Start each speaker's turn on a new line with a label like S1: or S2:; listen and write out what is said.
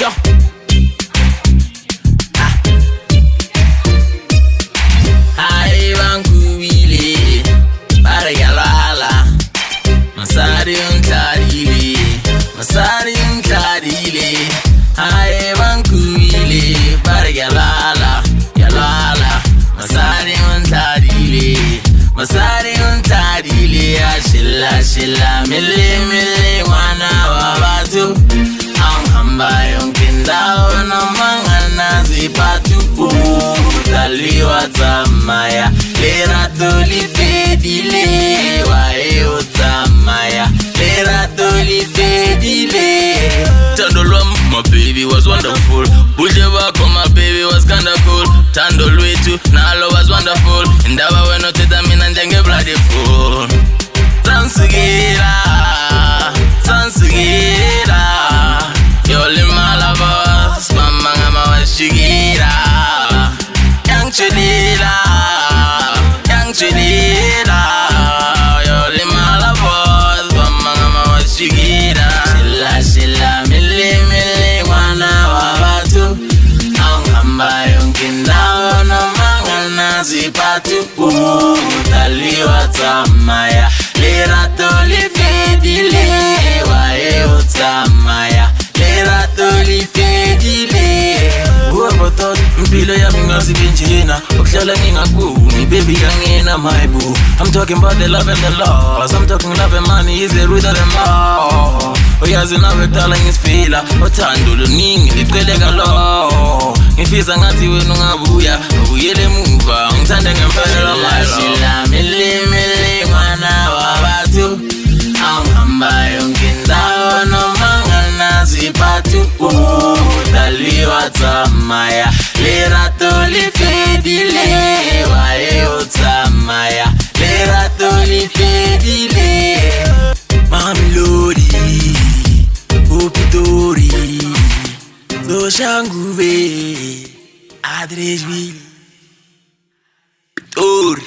S1: Tiens. Aye bankuile para yalala masari untadile aye bankuile para yalala masari untadile ashilla mille wana wabatu hamba yonkindao na mangana zipatu utaliwa tamaya lera dolifedile wae utamaya lera dolifedile. Tandolwam, my baby was wonderful. Bujewako, my baby was kinda cool. Tandolwetu, Nalo was wonderful. Ndawa weno teta mina njenge bloody fool. Sansugira Yoli malabas Mama ngama washigira Yang chulila Yoli malabas Mama ngama washigira Shilla mili wana wabatu Angamba yonkindao na mangana zipatu utaliwa tamaya lera dolifedile wae utamaya lera dolifedile. Whoever thought mpilo ya minga zibinjina Okshale minga kuni baby yangina my boo. I'm talking about the love and the loss. I'm talking love and money is the root of them all. Oyazi nawe darling is fila Otandulu ningi litwelega lo Ngifisa ngati wenu ngabuya Ubuyele muva Ngitande ngempela shilla mili mwana wabatu Angamba yonkindao no mangana zipatu utaliwa tamaya lera dolifedile wae utamaya lera dolifedile. Mami Lodi Opitori Doshanguve Adresville Pitori.